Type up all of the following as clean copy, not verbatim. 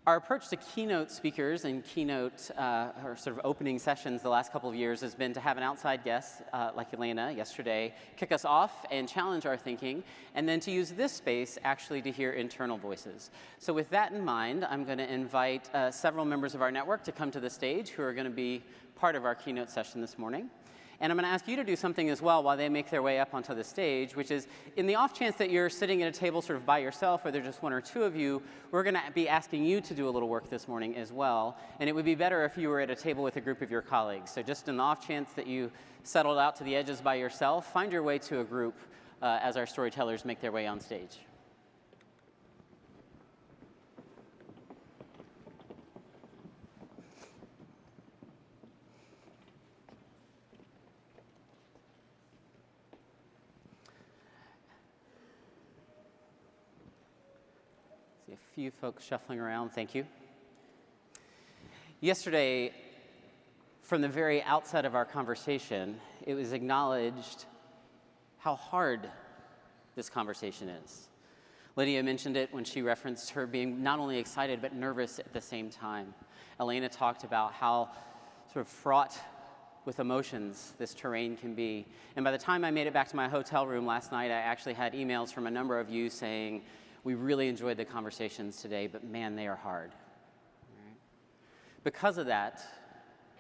Our approach to keynote speakers and keynote or sort of opening sessions the last couple of years has been to have an outside guest, like Elena yesterday, kick us off and challenge our thinking, and then to use this space actually to hear internal voices. So with that in mind, I'm going to invite several members of our network to come to the stage who are going to be part of our keynote session this morning. And I'm going to ask you to do something as well while they make their way up onto the stage, which is, in the off chance that you're sitting at a table sort of by yourself, or there's just one or two of you, we're going to be asking you to do a little work this morning as well. And it would be better if you were at a table with a group of your colleagues. So just in the off chance that you settled out to the edges by yourself, find your way to a group as our storytellers make their way on stage. A few folks shuffling around, thank you. Yesterday, from the very outset of our conversation, it was acknowledged how hard this conversation is. Lydia mentioned it when she referenced her being not only excited but nervous at the same time. Elena talked about how sort of fraught with emotions this terrain can be. And by the time I made it back to my hotel room last night, I actually had emails from a number of you saying, "We really enjoyed the conversations today, but man, they are hard." Right? Because of that,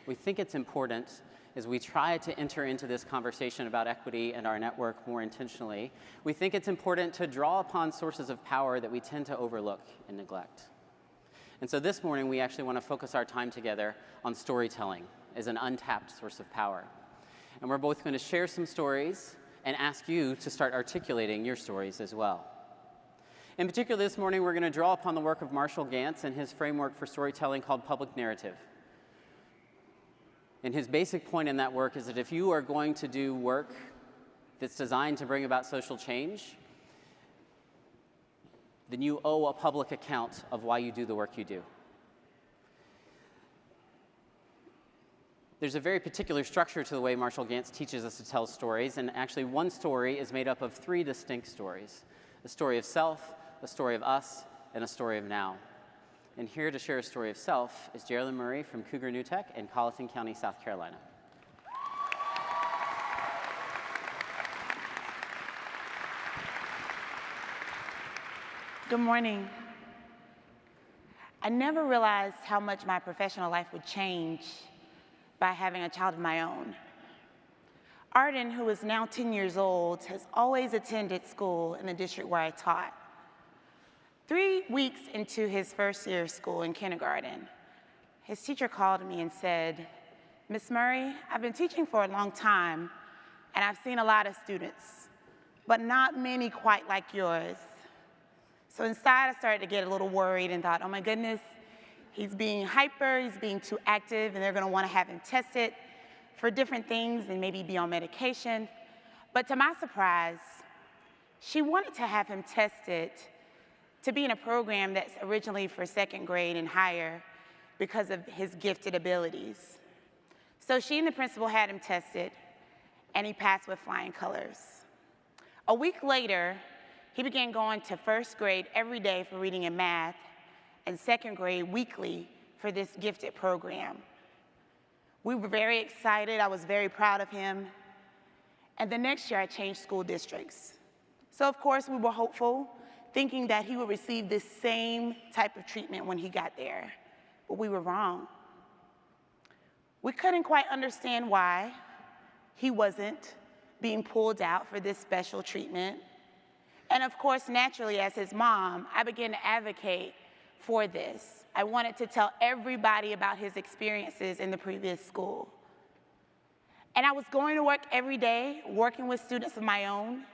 we think it's important as we try to enter into this conversation about equity and our network more intentionally, we think it's important to draw upon sources of power that we tend to overlook and neglect. And so this morning, we actually want to focus our time together on storytelling as an untapped source of power. And we're both going to share some stories and ask you to start articulating your stories as well. In particular, this morning, we're going to draw upon the work of Marshall Gantz and his framework for storytelling called public narrative. And his basic point in that work is that if you are going to do work that's designed to bring about social change, then you owe a public account of why you do the work you do. There's a very particular structure to the way Marshall Gantz teaches us to tell stories, and actually one story is made up of three distinct stories: a story of self, a story of us, and a story of now. And here to share a story of self is Jerolyn Murray from Cougar NTAC in Colleton County, South Carolina. Good morning. I never realized how much my professional life would change by having a child of my own. Arden, who is now 10 years old, has always attended school in the district where I taught. 3 weeks into his first year of school in kindergarten, his teacher called me and said, "Miss Murray, I've been teaching for a long time, and I've seen a lot of students, but not many quite like yours." So inside, I started to get a little worried and thought, oh my goodness, he's being hyper, he's being too active, and they're going to want to have him tested for different things and maybe be on medication. But to my surprise, she wanted to have him tested to be in a program that's originally for second grade and higher because of his gifted abilities. So she and the principal had him tested, and he passed with flying colors. A week later, he began going to first grade every day for reading and math, and second grade weekly for this gifted program. We were very excited. I was very proud of him. And the next year, I changed school districts. So of course, we were hopeful, thinking that he would receive this same type of treatment when he got there. But we were wrong. We couldn't quite understand why he wasn't being pulled out for this special treatment. And of course, naturally, as his mom, I began to advocate for this. I wanted to tell everybody about his experiences in the previous school. And I was going to work every day, working with students of my own,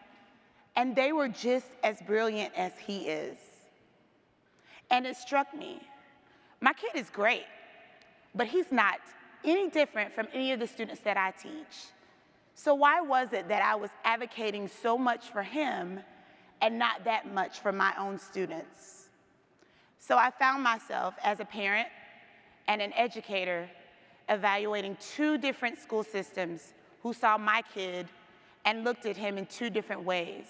and they were just as brilliant as he is. And it struck me, my kid is great, but he's not any different from any of the students that I teach. So why was it that I was advocating so much for him and not that much for my own students? So I found myself as a parent and an educator evaluating 2 different school systems who saw my kid and looked at him in 2 different ways.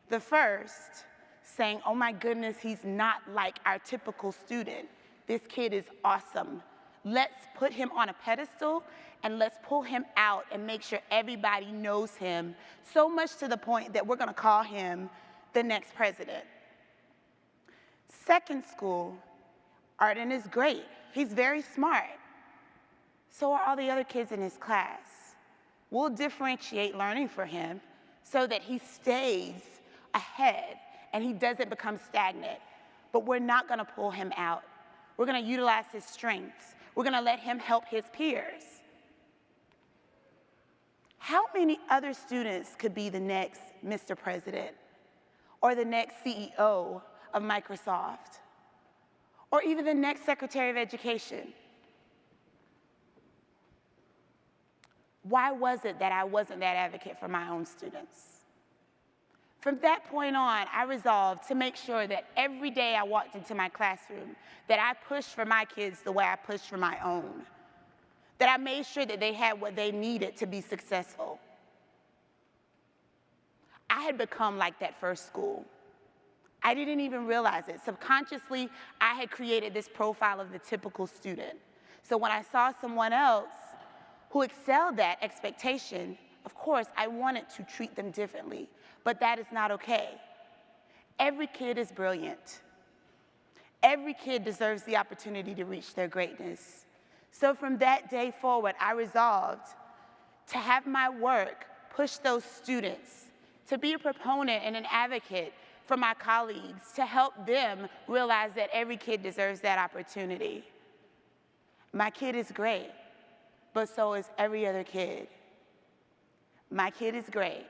The first, saying, oh my goodness, he's not like our typical student. This kid is awesome. Let's put him on a pedestal and let's pull him out and make sure everybody knows him, so much to the point that we're gonna call him the next president. Second school, Arden is great. He's very smart. So are all the other kids in his class. We'll differentiate learning for him so that he stays ahead and he doesn't become stagnant. But we're not gonna pull him out. We're gonna utilize his strengths. We're gonna let him help his peers. How many other students could be the next Mr. President or the next CEO of Microsoft or even the next Secretary of Education? Why was it that I wasn't that advocate for my own students? From that point on, I resolved to make sure that every day I walked into my classroom, that I pushed for my kids the way I pushed for my own, that I made sure that they had what they needed to be successful. I had become like that first school. I didn't even realize it. Subconsciously, I had created this profile of the typical student. So when I saw someone else who excelled that expectation, of course, I wanted to treat them differently, but that is not okay. Every kid is brilliant. Every kid deserves the opportunity to reach their greatness. So from that day forward, I resolved to have my work push those students, to be a proponent and an advocate for my colleagues, to help them realize that every kid deserves that opportunity. My kid is great, but so is every other kid. My kid is great,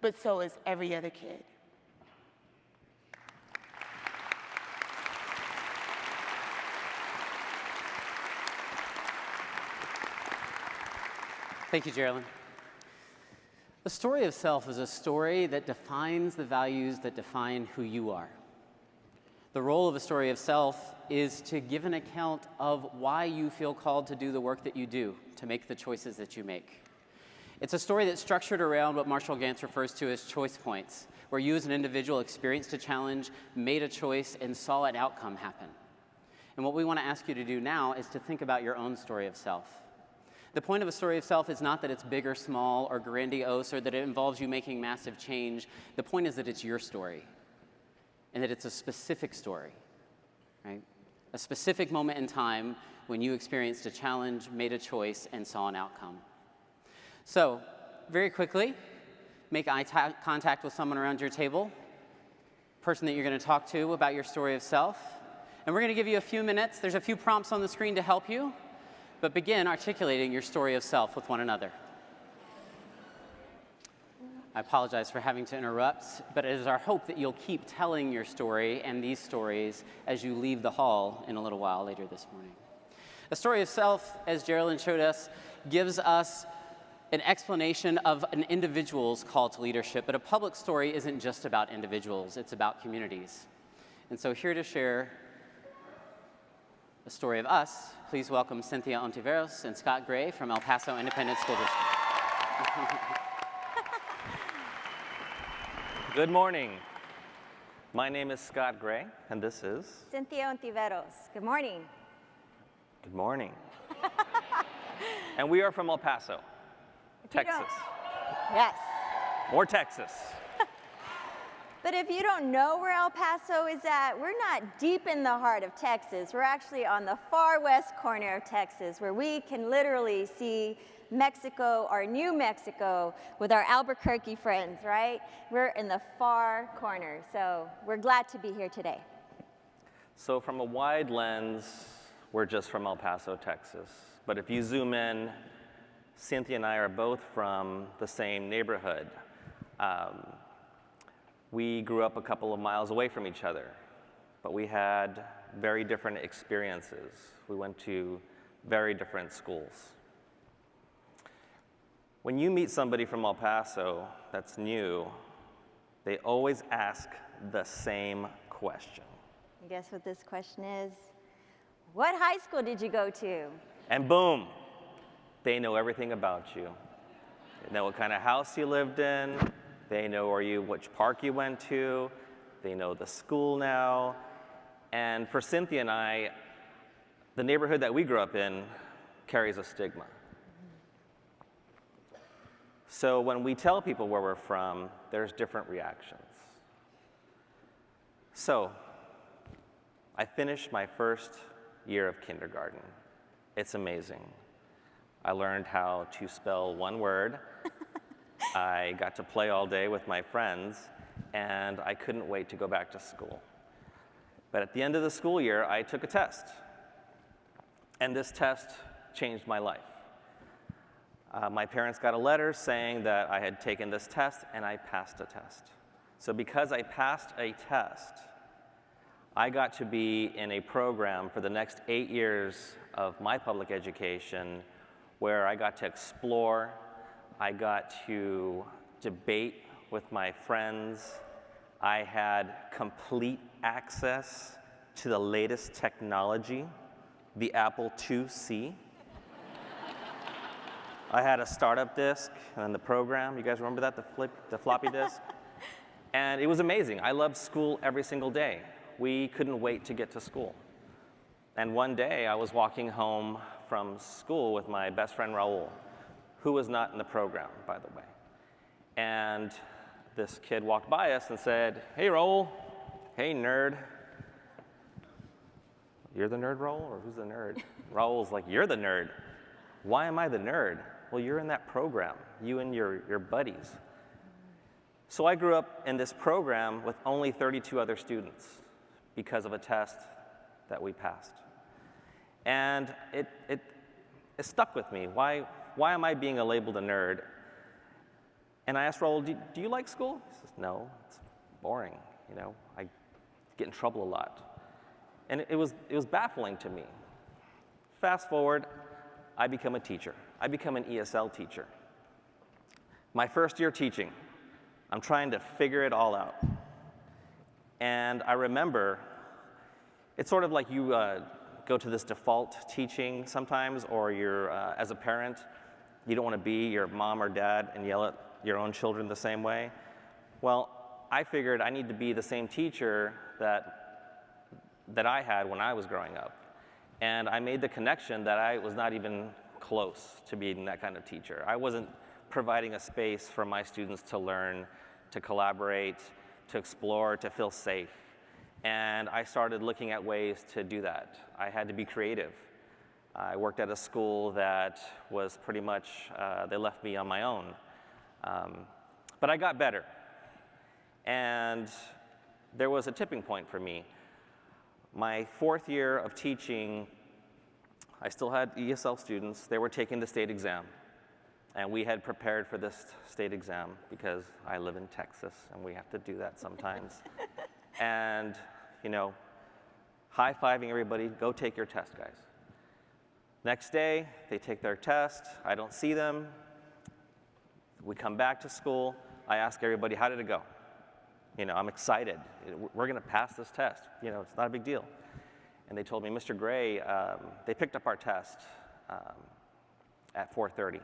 but so is every other kid. Thank you, Jerolyn. The story of self is a story that defines the values that define who you are. The role of a story of self is to give an account of why you feel called to do the work that you do, to make the choices that you make. It's a story that's structured around what Marshall Ganz refers to as choice points, where you as an individual experienced a challenge, made a choice, and saw an outcome happen. And what we want to ask you to do now is to think about your own story of self. The point of a story of self is not that it's big or small or grandiose or that it involves you making massive change. The point is that it's your story and that it's a specific story, right? A specific moment in time when you experienced a challenge, made a choice, and saw an outcome. So, very quickly, make eye contact with someone around your table, person that you're going to talk to about your story of self. And we're going to give you a few minutes. There's a few prompts on the screen to help you, but begin articulating your story of self with one another. I apologize for having to interrupt, but it is our hope that you'll keep telling your story and these stories as you leave the hall in a little while later this morning. A story of self, as Jerolyn showed us, gives us an explanation of an individual's call to leadership, but a public story isn't just about individuals, it's about communities. And so here to share a story of us, please welcome Cynthia Ontiveros and Scott Gray from El Paso Independent School District. Good morning. My name is Scott Gray, and this is Cynthia Ontiveros. Good morning. Good morning. And we are from El Paso, Texas. Yes. More Texas. But if you don't know where El Paso is at, we're not deep in the heart of Texas. We're actually on the far west corner of Texas, where we can literally see Mexico or New Mexico with our Albuquerque friends, right? We're in the far corner, so we're glad to be here today. So from a wide lens, we're just from El Paso, Texas. But if you zoom in, Cynthia and I are both from the same neighborhood. We grew up a couple of miles away from each other, but we had very different experiences. We went to very different schools. When you meet somebody from El Paso that's new, they always ask the same question. Guess what this question is? What high school did you go to? And boom, they know everything about you. They know what kind of house you lived in. They know which park you went to. They know the school now. And for Cynthia and I, the neighborhood that we grew up in carries a stigma. So when we tell people where we're from, there's different reactions. So I finished my first year of kindergarten. It's amazing. I learned how to spell one word. I got to play all day with my friends, and I couldn't wait to go back to school. But at the end of the school year, I took a test. And this test changed my life. My parents got a letter saying that I had taken this test and I passed a test. So because I passed a test, I got to be in a program for the next 8 years of my public education where I got to explore, I got to debate with my friends, I had complete access to the latest technology, the Apple IIc. I had a startup disk and the program. You guys remember that, the floppy disk? And it was amazing. I loved school every single day. We couldn't wait to get to school. And one day I was walking home from school with my best friend Raul, who was not in the program, by the way. And this kid walked by us and said, "Hey, Raul." "Hey, nerd." "You're the nerd, Raul, or who's the nerd?" Raul's like, "You're the nerd." "Why am I the nerd?" "Well, you're in that program, you and your buddies." So I grew up in this program with only 32 other students because of a test that we passed. And it stuck with me. Why am I being labeled a nerd? And I asked Raul, do you like school? He says, "No, it's boring. You know, I get in trouble a lot." And it was baffling to me. Fast forward, I become a teacher. I become an ESL teacher. My first year teaching, I'm trying to figure it all out. And I remember, it's sort of like you go to this default teaching sometimes, or you're, as a parent, you don't want to be your mom or dad and yell at your own children the same way. Well, I figured I need to be the same teacher that I had when I was growing up. And I made the connection that I was not even close to being that kind of teacher. I wasn't providing a space for my students to learn, to collaborate, to explore, to feel safe. And I started looking at ways to do that. I had to be creative. I worked at a school that was pretty much, they left me on my own. But I got better. And there was a tipping point for me. My fourth year of teaching, I still had ESL students. They were taking the state exam. And we had prepared for this state exam because I live in Texas and we have to do that sometimes. And, you know, high-fiving everybody, "Go take your test, guys." Next day, they take their test. I don't see them. We come back to school. I ask everybody, "How did it go?" You know, I'm excited. We're going to pass this test. You know, it's not a big deal. And they told me, "Mr. Gray, they picked up our test at 4:30.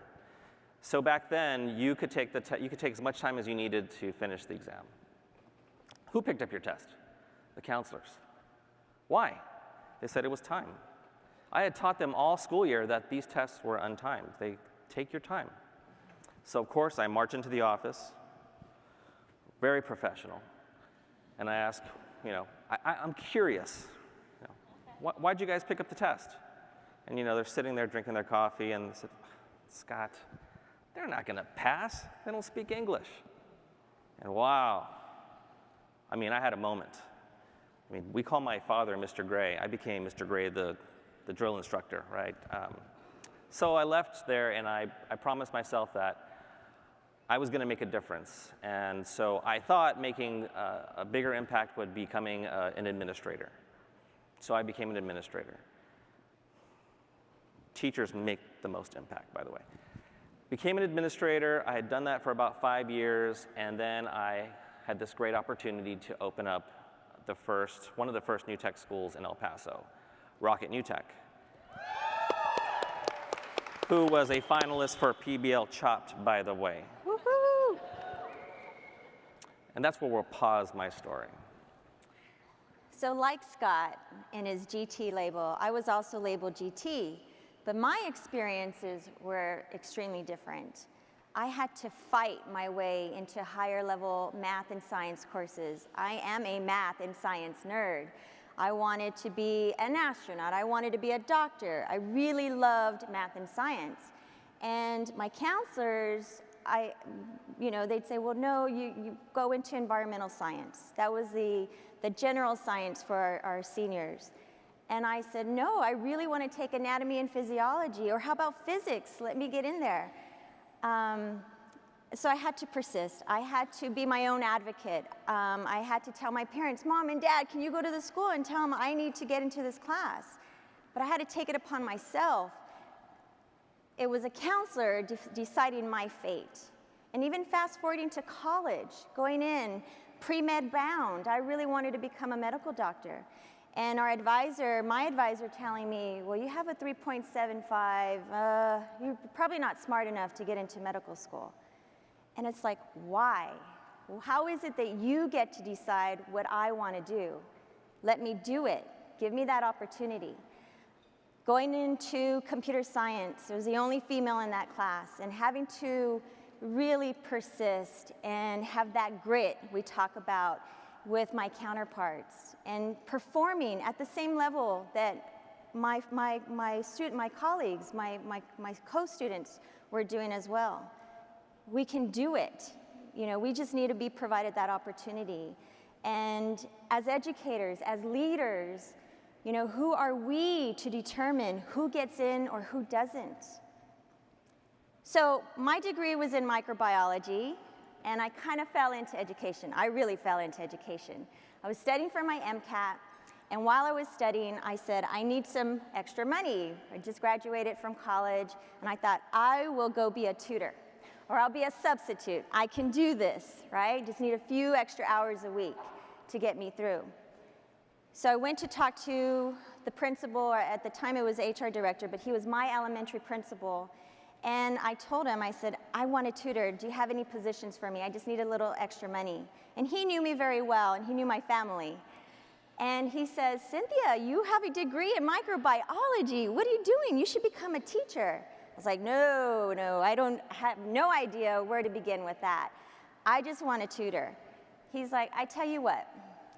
So back then, you could take as much time as you needed to finish the exam." "Who picked up your test?" "The counselors." "Why?" They said it was time. I had taught them all school year that these tests were untimed. They take your time. So of course, I march into the office, very professional, and I ask, you know, I'm curious, you know, why'd you guys pick up the test? And you know, they're sitting there drinking their coffee, and they said, "Scott, they're not gonna pass. They don't speak English." And wow, I mean, I had a moment. I mean, we call my father Mr. Gray. I became Mr. Gray, the drill instructor, right? So I left there, and I promised myself that I was going to make a difference. And so I thought making a bigger impact would be becoming an administrator. So I became an administrator. Teachers make the most impact, by the way. Became an administrator. I had done that for about 5 years, and then I had this great opportunity to open up one of the first new tech schools in El Paso, Rocket New Tech, who was a finalist for PBL Chopped, by the way. Woohoo! And that's where we'll pause my story. So like Scott in his GT label, I was also labeled GT, but my experiences were extremely different. I had to fight my way into higher level math and science courses. I am a math and science nerd. I wanted to be an astronaut. I wanted to be a doctor. I really loved math and science. And my counselors, they'd say, well, no, you go into environmental science. That was the general science for our seniors. And I said, no, I really want to take anatomy and physiology, or how about physics? Let me get in there. So I had to persist. I had to be my own advocate. I had to tell my parents, Mom and Dad, can you go to the school and tell them I need to get into this class? But I had to take it upon myself. It was a counselor deciding my fate. And even fast forwarding to college, going in, pre-med bound, I really wanted to become a medical doctor. And my advisor telling me, well, you have a 3.75, you're probably not smart enough to get into medical school. And it's like, why? Well, how is it that you get to decide what I want to do? Let me do it. Give me that opportunity. Going into computer science, I was the only female in that class, and having to really persist and have that grit we talk about with my counterparts, and performing at the same level that my colleagues, my co-students were doing as well. We can do it. We just need to be provided that opportunity. And as educators, as leaders, who are we to determine who gets in or who doesn't? So my degree was in microbiology, and I kind of fell into education. I really fell into education. I was studying for my MCAT, and while I was studying, I said, I need some extra money. I just graduated from college, and I thought, I will go be a tutor, or I'll be a substitute. I can do this, right? Just need a few extra hours a week to get me through. So I went to talk to the principal, or at the time it was HR director, but he was my elementary principal. And I told him, I said, I want a tutor. Do you have any positions for me? I just need a little extra money. And he knew me very well, and he knew my family. And he says, Cynthia, you have a degree in microbiology. What are you doing? You should become a teacher. I was like, no, I don't have no idea where to begin with that. I just want a tutor. He's like, I tell you what,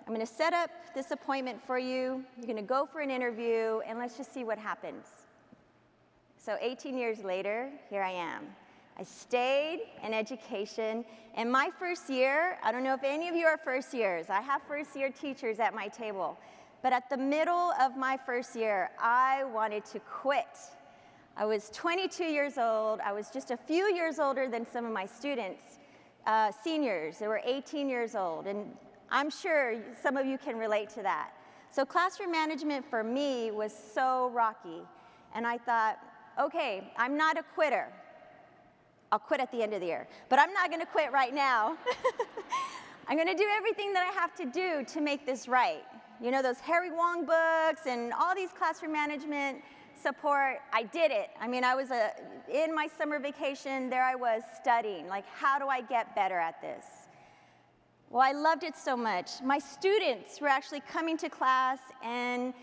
I'm going to set up this appointment for you. You're going to go for an interview, and let's just see what happens. So 18 years later, here I am. I stayed in education, and my first year, I don't know if any of you are first years. I have first-year teachers at my table. But at the middle of my first year, I wanted to quit. I was 22 years old. I was just a few years older than some of my students, seniors. They were 18 years old, and I'm sure some of you can relate to that. So classroom management for me was so rocky, and I thought, okay, I'm not a quitter. I'll quit at the end of the year, but I'm not going to quit right now. I'm going to do everything that I have to do to make this right. Those Harry Wong books and all these classroom management support, I did it. I mean, I was in my summer vacation, there I was studying, like, how do I get better at this? Well, I loved it so much. My students were actually coming to class, and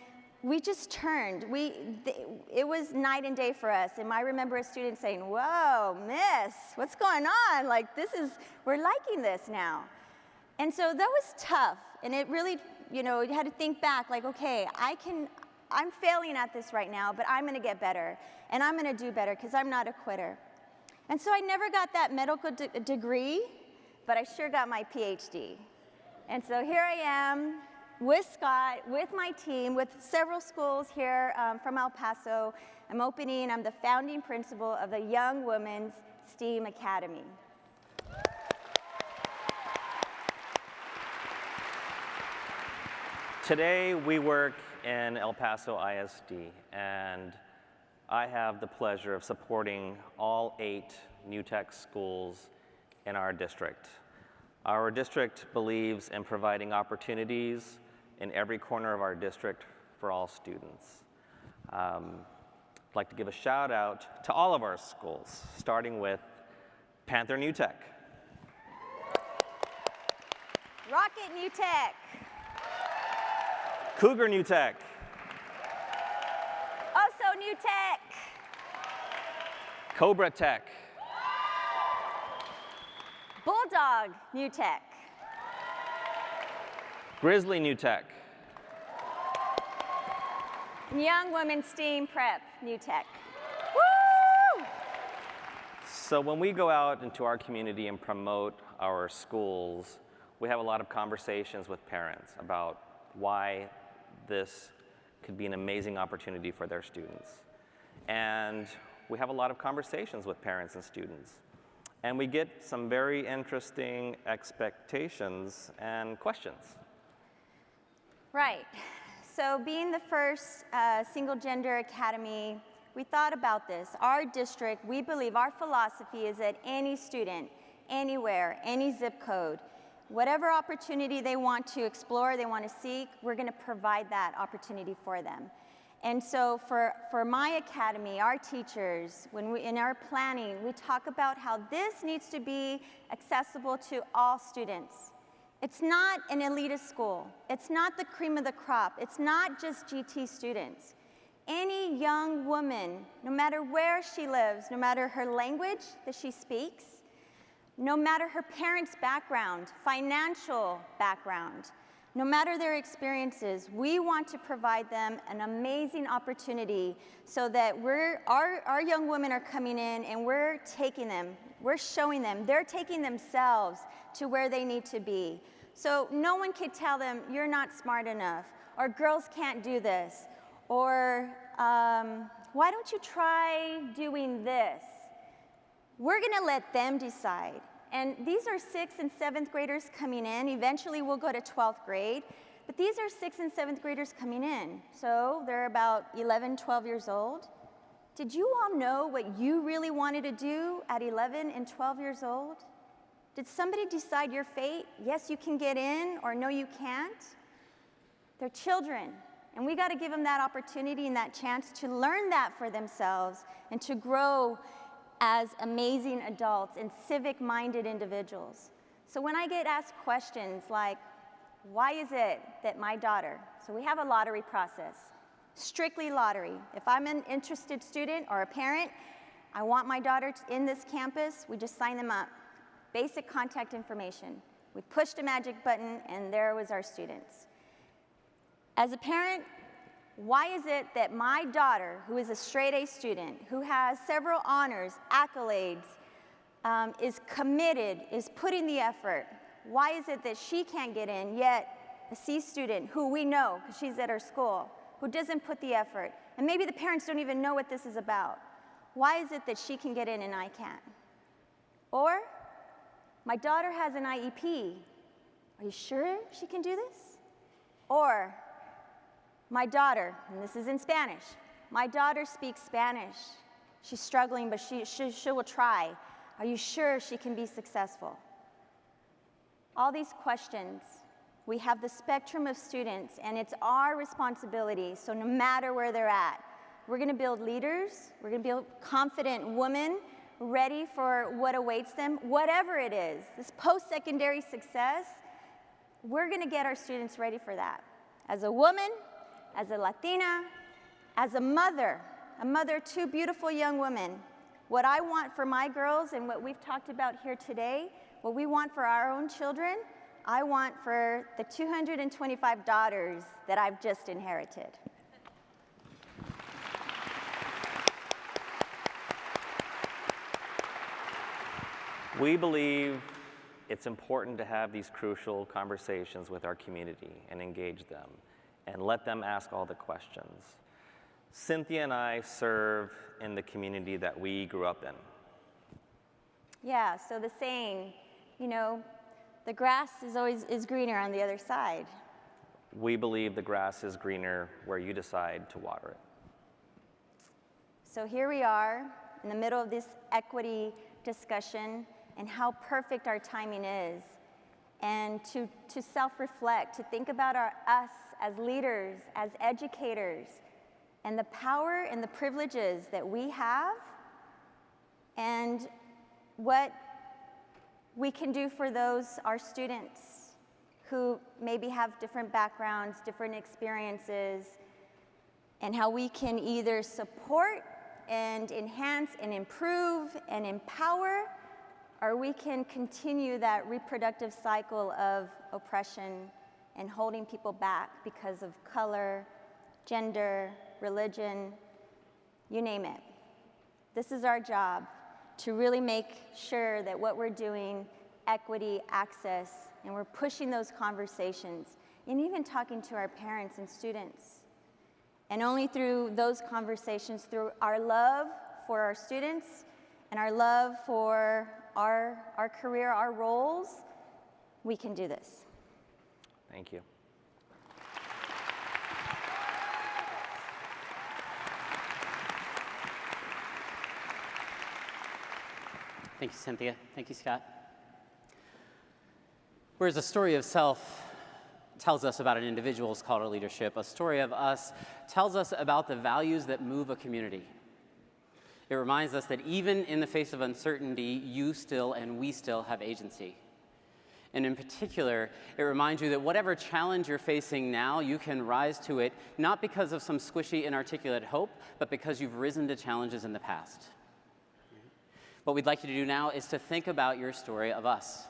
we just turned. It was night and day for us. And I remember a student saying, whoa, miss, what's going on? Like, we're liking this now. And so that was tough. And it really, you had to think back, like, okay, I'm failing at this right now, but I'm going to get better. And I'm going to do better because I'm not a quitter. And so I never got that medical degree, but I sure got my PhD. And so here I am, with Scott, with my team, with several schools here from El Paso. I'm the founding principal of the Young Women's STEAM Academy. Today we work in El Paso ISD, and I have the pleasure of supporting all 8 NTAC schools in our district. Our district believes in providing opportunities in every corner of our district for all students. I'd like to give a shout out to all of our schools, starting with Panther NTAC. Rocket NTAC. Cougar New Tech. Also New Tech. Cobra Tech. Bulldog New Tech. Grizzly New Tech. And Young Women STEAM Prep New Tech. Woo! So when we go out into our community and promote our schools, we have a lot of conversations with parents about why this could be an amazing opportunity for their students. And we have a lot of conversations with parents and students. And we get some very interesting expectations and questions. Right. So being the first single-gender academy, we thought about this. Our district, we believe, our philosophy is that any student, anywhere, any zip code, whatever opportunity they want to explore, they want to seek, we're going to provide that opportunity for them. And so for my academy, our teachers, in our planning, we talk about how this needs to be accessible to all students. It's not an elitist school. It's not the cream of the crop. It's not just GT students. Any young woman, no matter where she lives, no matter her language that she speaks, no matter her parents' background, financial background, no matter their experiences, we want to provide them an amazing opportunity so that our young women are coming in and we're taking them, we're showing them, they're taking themselves to where they need to be. So no one can tell them, you're not smart enough, or girls can't do this, or why don't you try doing this? We're gonna let them decide. And these are 6th and 7th graders coming in. Eventually we'll go to 12th grade. But these are 6th and 7th graders coming in. So they're about 11, 12 years old. Did you all know what you really wanted to do at 11 and 12 years old? Did somebody decide your fate? Yes, you can get in, or no, you can't? They're children. And we got to give them that opportunity and that chance to learn that for themselves and to grow as amazing adults and civic-minded individuals. So when I get asked questions like, why is it that my daughter, so we have a lottery process, strictly lottery. If I'm an interested student or a parent, I want my daughter in this campus, we just sign them up. Basic contact information. We pushed a magic button and there was our students. As a parent, why is it that my daughter, who is a straight A student, who has several honors, accolades, is committed, is putting the effort, why is it that she can't get in, yet a C student who we know, because she's at our school, who doesn't put the effort, and maybe the parents don't even know what this is about, why is it that she can get in and I can't? Or, my daughter has an IEP, are you sure she can do this? Or, my daughter, and this is in Spanish, my daughter speaks Spanish. She's struggling, but she will try. Are you sure she can be successful? All these questions, we have the spectrum of students, and it's our responsibility, so no matter where they're at, we're gonna build leaders, we're gonna build confident women, ready for what awaits them, whatever it is. This post-secondary success, we're gonna get our students ready for that. As a woman, as a Latina, as a mother of 2 beautiful young women, what I want for my girls and what we've talked about here today, what we want for our own children, I want for the 225 daughters that I've just inherited. We believe it's important to have these crucial conversations with our community and engage them and let them ask all the questions. Cynthia and I serve in the community that we grew up in. Yeah, so the saying, you know, the grass is greener on the other side. We believe the grass is greener where you decide to water it. So here we are in the middle of this equity discussion and how perfect our timing is, and to self-reflect, to think about us as leaders, as educators, and the power and the privileges that we have, and what we can do for those, our students, who maybe have different backgrounds, different experiences, and how we can either support and enhance and improve and empower, or we can continue that reproductive cycle of oppression and holding people back because of color, gender, religion, you name it. This is our job, to really make sure that what we're doing, equity, access, and we're pushing those conversations, and even talking to our parents and students. And only through those conversations, through our love for our students and our love for our career, our roles, we can do this. Thank you. Thank you, Cynthia. Thank you, Scott. Whereas a story of self tells us about an individual's call to leadership, a story of us tells us about the values that move a community. It reminds us that even in the face of uncertainty, you still and we still have agency. And in particular, it reminds you that whatever challenge you're facing now, you can rise to it, not because of some squishy, inarticulate hope, but because you've risen to challenges in the past. What we'd like you to do now is to think about your story of us.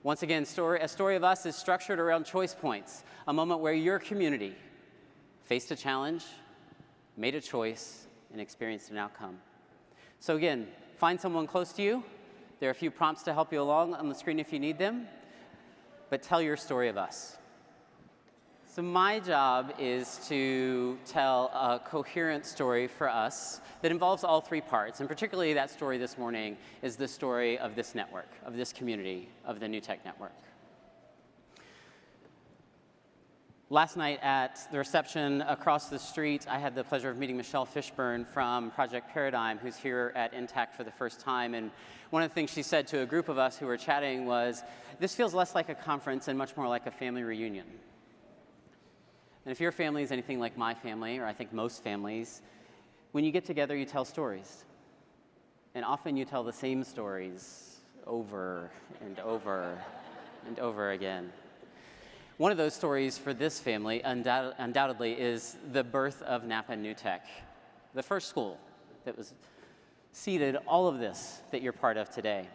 Once again, a story of us is structured around choice points, a moment where your community faced a challenge, made a choice, and experienced an outcome. So again, find someone close to you. There are a few prompts to help you along on the screen if you need them, but tell your story of us. So my job is to tell a coherent story for us that involves all three parts, and particularly that story this morning is the story of this network, of this community, of the NTAC network. Last night at the reception across the street, I had the pleasure of meeting Michelle Fishburne from Project Paradigm, who's here at NTAC for the first time, and one of the things she said to a group of us who were chatting was, "This feels less like a conference and much more like a family reunion." And if your family is anything like my family, or I think most families, when you get together, you tell stories. And often you tell the same stories over and over and over again. One of those stories for this family, undoubtedly, is the birth of Napa NTAC, the first school that was seeded all of this that you're part of today.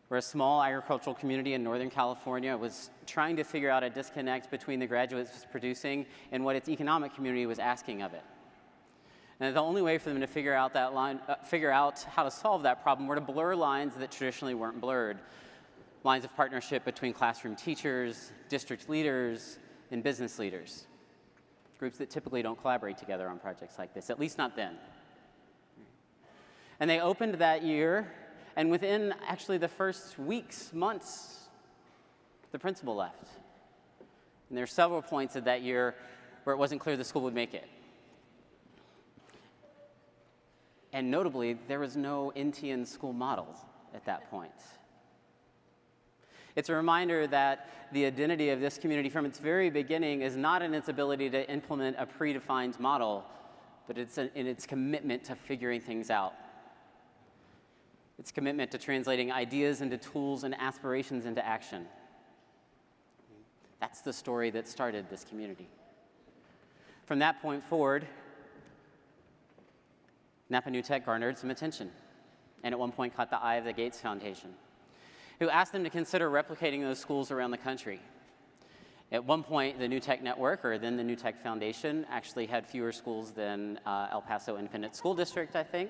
We're a small agricultural community in Northern California. It was trying to figure out a disconnect between the graduates it was producing and what its economic community was asking of it. And the only way for them to figure out how to solve that problem were to blur lines that traditionally weren't blurred. Lines of partnership between classroom teachers, district leaders, and business leaders. Groups that typically don't collaborate together on projects like this, at least not then. And they opened that year, and within actually the first weeks, months, the principal left. And there were several points of that year where it wasn't clear the school would make it. And notably, there was no NTN school model at that point. It's a reminder that the identity of this community from its very beginning is not in its ability to implement a predefined model, but it's in its commitment to figuring things out. Its commitment to translating ideas into tools and aspirations into action. That's the story that started this community. From that point forward, Napa NTAC garnered some attention, and at one point caught the eye of the Gates Foundation, who asked them to consider replicating those schools around the country. At one point, the NTAC network, or then the NTAC Foundation, actually had fewer schools than El Paso Independent School District, I think,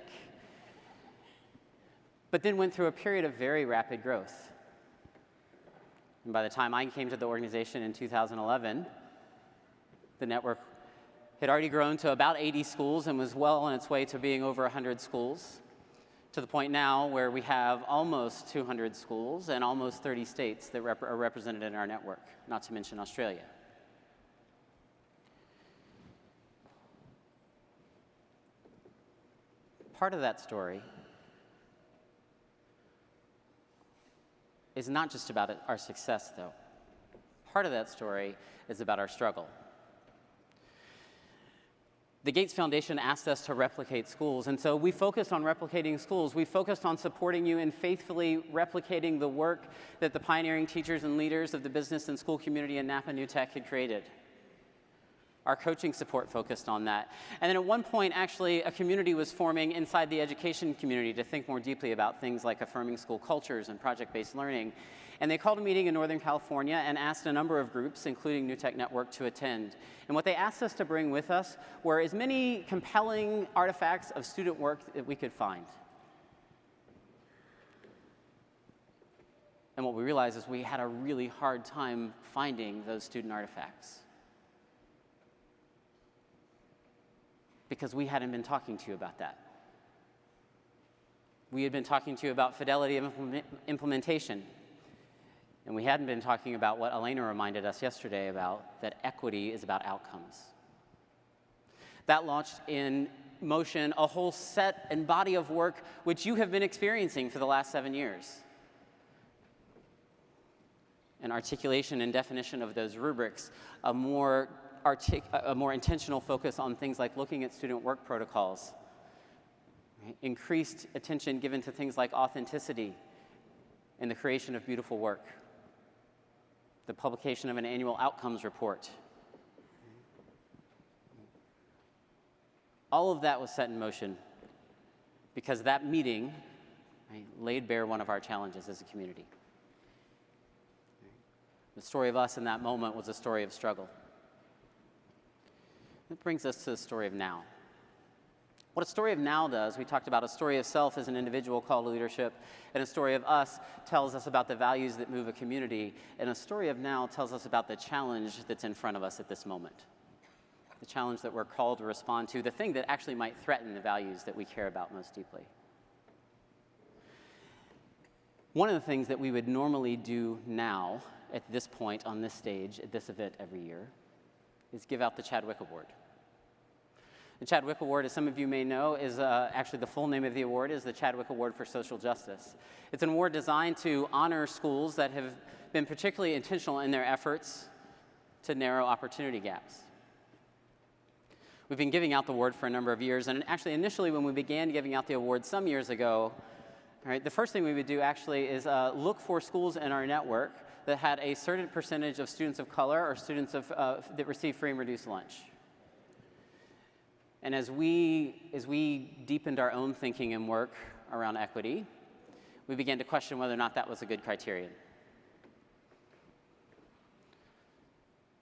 but then went through a period of very rapid growth. And by the time I came to the organization in 2011, the network had already grown to about 80 schools and was well on its way to being over 100 schools, to the point now where we have almost 200 schools and almost 30 states that are represented in our network, not to mention Australia. Part of that story is not just about our success, though. Part of that story is about our struggle. The Gates Foundation asked us to replicate schools, and so we focused on replicating schools. We focused on supporting you in faithfully replicating the work that the pioneering teachers and leaders of the business and school community in Napa New Tech had created. Our coaching support focused on that. And then at one point, actually, a community was forming inside the education community to think more deeply about things like affirming school cultures and project-based learning. And they called a meeting in Northern California and asked a number of groups, including New Tech Network, to attend. And what they asked us to bring with us were as many compelling artifacts of student work that we could find. And what we realized is we had a really hard time finding those student artifacts, because we hadn't been talking to you about that. We had been talking to you about fidelity of implementation. And we hadn't been talking about what Elena reminded us yesterday about, that equity is about outcomes. That launched in motion a whole set and body of work which you have been experiencing for the last 7 years. An articulation and definition of those rubrics, a more intentional focus on things like looking at student work protocols, right? Increased attention given to things like authenticity and the creation of beautiful work, the publication of an annual outcomes report. All of that was set in motion because that meeting, right, laid bare one of our challenges as a community. The story of us in that moment was a story of struggle. That brings us to the story of now. What a story of now does, we talked about a story of self as an individual call to leadership, and a story of us tells us about the values that move a community, and a story of now tells us about the challenge that's in front of us at this moment. The challenge that we're called to respond to, the thing that actually might threaten the values that we care about most deeply. One of the things that we would normally do now, at this point, on this stage, at this event every year, is give out the Chadwick Award. The Chadwick Award, as some of you may know, is actually the full name of the award is the Chadwick Award for Social Justice. It's an award designed to honor schools that have been particularly intentional in their efforts to narrow opportunity gaps. We've been giving out the award for a number of years, and actually initially when we began giving out the award some years ago, right, the first thing we would do actually is look for schools in our network that had a certain percentage of students of color or students that receive free and reduced lunch. And as we deepened our own thinking and work around equity, we began to question whether or not that was a good criterion.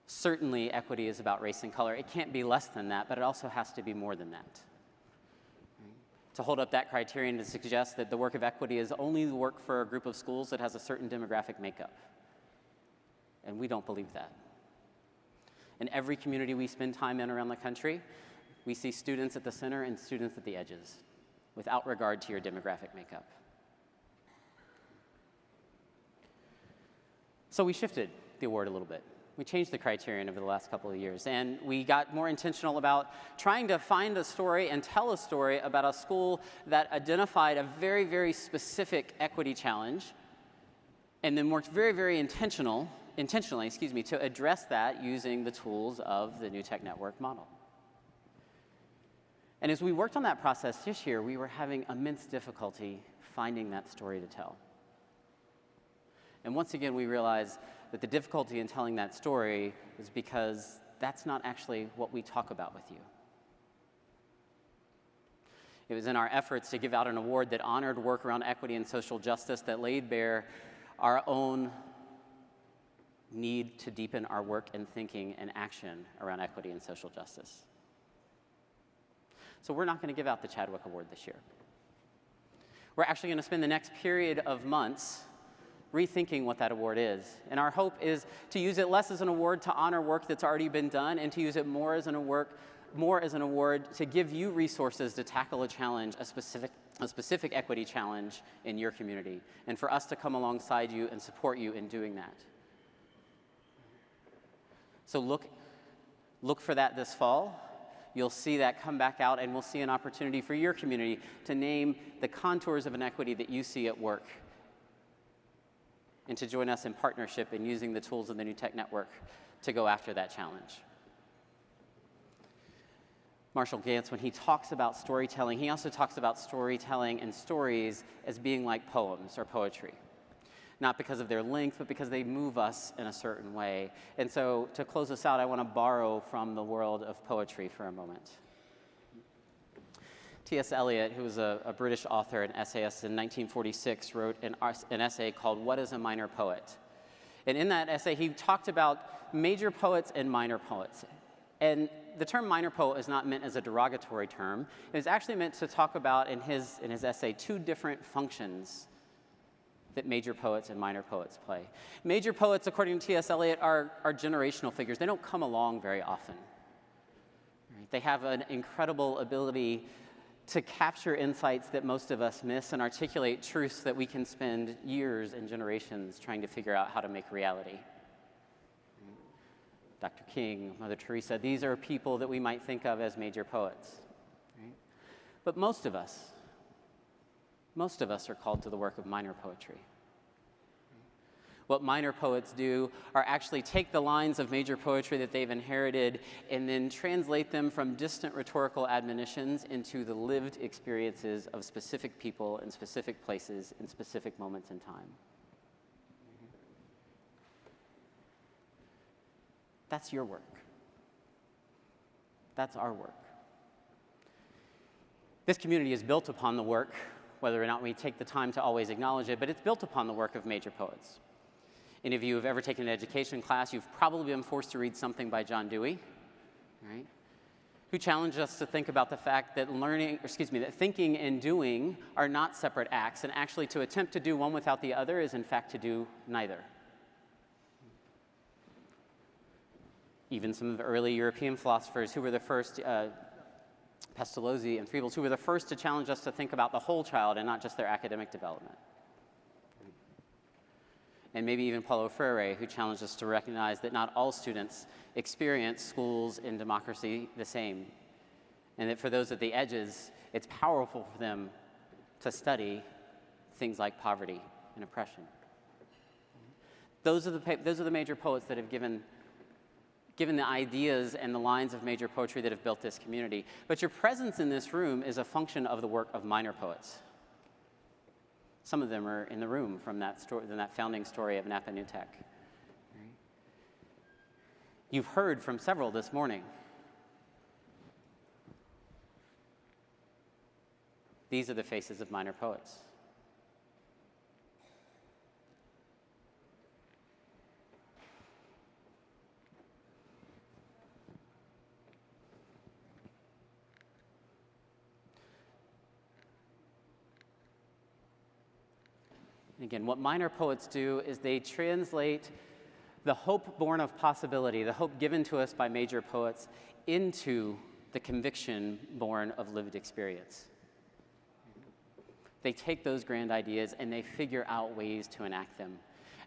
Certainly, equity is about race and color. It can't be less than that, but it also has to be more than that. To hold up that criterion to suggest that the work of equity is only the work for a group of schools that has a certain demographic makeup. And we don't believe that. In every community we spend time in around the country, we see students at the center and students at the edges, without regard to your demographic makeup. So we shifted the award a little bit. We changed the criterion over the last couple of years, and we got more intentional about trying to find a story and tell a story about a school that identified a very, very specific equity challenge, and then worked very, very intentionally, to address that using the tools of the New Tech Network model. And as we worked on that process this year, we were having immense difficulty finding that story to tell. And once again, we realized that the difficulty in telling that story is because that's not actually what we talk about with you. It was in our efforts to give out an award that honored work around equity and social justice that laid bare our own need to deepen our work and thinking and action around equity and social justice. So we're not going to give out the Chadwick Award this year. We're actually going to spend the next period of months rethinking what that award is. And our hope is to use it less as an award to honor work that's already been done, and to use it more as an award to give you resources to tackle a challenge, a specific equity challenge in your community, and for us to come alongside you and support you in doing that. So look for that this fall. You'll see that come back out, and we'll see an opportunity for your community to name the contours of an equity that you see at work, and to join us in partnership in using the tools of the New Tech Network to go after that challenge. Marshall Gantz, when he talks about storytelling, he also talks about storytelling and stories as being like poems or poetry. Not because of their length, but because they move us in a certain way. And so to close us out, I want to borrow from the world of poetry for a moment. T.S. Eliot, who was a British author and essayist in 1946, wrote an essay called "What is a Minor Poet?" And in that essay, he talked about major poets and minor poets. And the term minor poet is not meant as a derogatory term. It is actually meant to talk about, in his essay, two different functions that major poets and minor poets play. Major poets, according to T.S. Eliot, are generational figures. They don't come along very often. Right? They have an incredible ability to capture insights that most of us miss and articulate truths that we can spend years and generations trying to figure out how to make reality. Dr. King, Mother Teresa, these are people that we might think of as major poets. Right? But most of us are called to the work of minor poetry. What minor poets do are actually take the lines of major poetry that they've inherited and then translate them from distant rhetorical admonitions into the lived experiences of specific people in specific places in specific moments in time. That's your work. That's our work. This community is built upon the work, whether or not we take the time to always acknowledge it, but it's built upon the work of major poets. Any of you who have ever taken an education class, you've probably been forced to read something by John Dewey, right? Who challenged us to think about the fact that that thinking and doing are not separate acts, and actually to attempt to do one without the other is in fact to do neither. Even some of the early European philosophers who were the first, Pestalozzi and Freebles, who were the first to challenge us to think about the whole child and not just their academic development. And maybe even Paulo Freire, who challenged us to recognize that not all students experience schools and democracy the same, and that for those at the edges, it's powerful for them to study things like poverty and oppression. Those are the major poets that have given the ideas and the lines of major poetry that have built this community. But your presence in this room is a function of the work of minor poets. Some of them are in the room from that founding story of Napa NTAC. Right? You've heard from several this morning. These are the faces of minor poets. And again, what minor poets do is they translate the hope born of possibility, the hope given to us by major poets, into the conviction born of lived experience. They take those grand ideas and they figure out ways to enact them.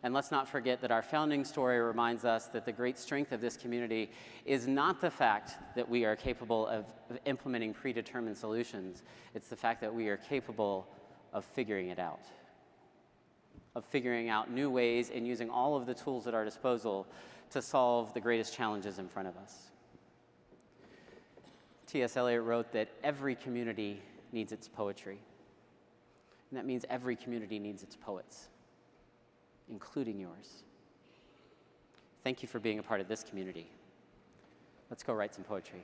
And let's not forget that our founding story reminds us that the great strength of this community is not the fact that we are capable of implementing predetermined solutions. It's the fact that we are capable of figuring it out. Of figuring out new ways and using all of the tools at our disposal to solve the greatest challenges in front of us. T.S. Eliot wrote that every community needs its poetry. And that means every community needs its poets, including yours. Thank you for being a part of this community. Let's go write some poetry.